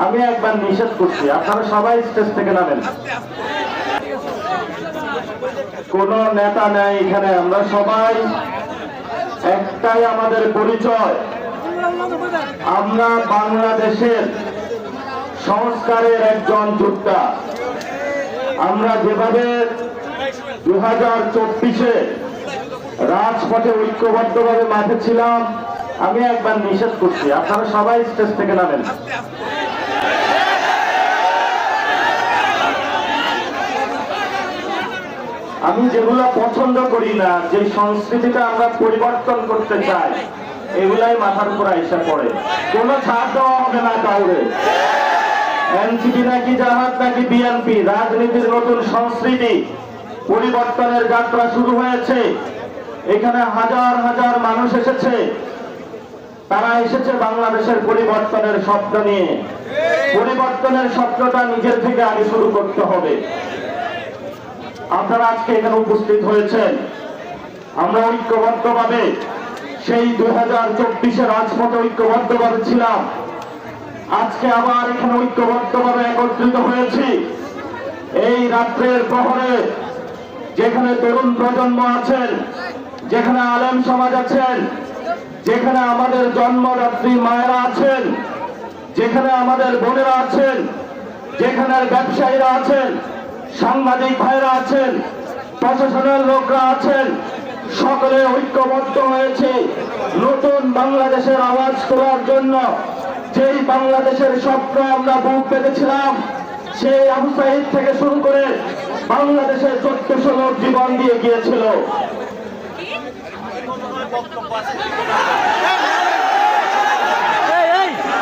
আমি একবার নিষেধ করছি, আপনারা সবাই স্টেজ থেকে নামেন। কোন নেতা নেই এখানে, আমরা সবাই একটাই আমাদের পরিচয়, আমরা বাংলাদেশের সংস্কারের একজন যোদ্ধা। আমরা যেভাবে 2024-এ রাজপথে ঐক্যবদ্ধভাবে মাঠে ছিলাম, আমি একবার নিষেধ করছি, আপনারা সবাই স্টেজ থেকে নামেন। আমি যেগুলো পছন্দ করি না, যে সংস্কৃতিটা আমরা পরিবর্তন করতে চাই, এগুলাই মাথার উপর আইসা পড়ে। কোন ছাড় দেওয়া হবে না কাউরে। এনসিপি নাকি জামাত নাকি বিএনপি, রাজনীতির নতুন সংস্কৃতি পরিবর্তনের যাত্রা শুরু হয়েছে। এখানে হাজার হাজার মানুষ এসেছে, তারা এসেছে বাংলাদেশের পরিবর্তনের স্বপ্ন নিয়ে। পরিবর্তনের স্বপ্নটা নিজের থেকে আগে শুরু করতে হবে। আপনারা আজকে এখানে উপস্থিত হয়েছেন, আমরা ঐক্যবদ্ধভাবে সেই 2024-এ রাজপথে ঐক্যবদ্ধভাবে ছিলাম, আজকে আবার এখানে ঐক্যবদ্ধভাবে একত্রিত হয়েছি। এই রাত্রের প্রহরে যেখানে তরুণ প্রজন্ম আছেন, যেখানে আলেম সমাজ আছেন, যেখানে আমাদের জন্মদাত্রী মায়েরা আছেন, যেখানে আমাদের বোনেরা আছেন, যেখানে ব্যবসায়ীরা আছেন, সাংবাদিক ভাইরা আছেন, প্রশাসনের লোকরা আছেন, সকলে ঐক্যবদ্ধ হয়েছে নতুন বাংলাদেশের আওয়াজ তোলার জন্য। যেই বাংলাদেশের স্বপ্ন আমরা বুক পেতেছিলাম, সেই আবু সাঈদ থেকে শুরু করে বাংলাদেশের 1400 লোক জীবন দিয়ে গিয়েছিল।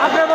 আপনার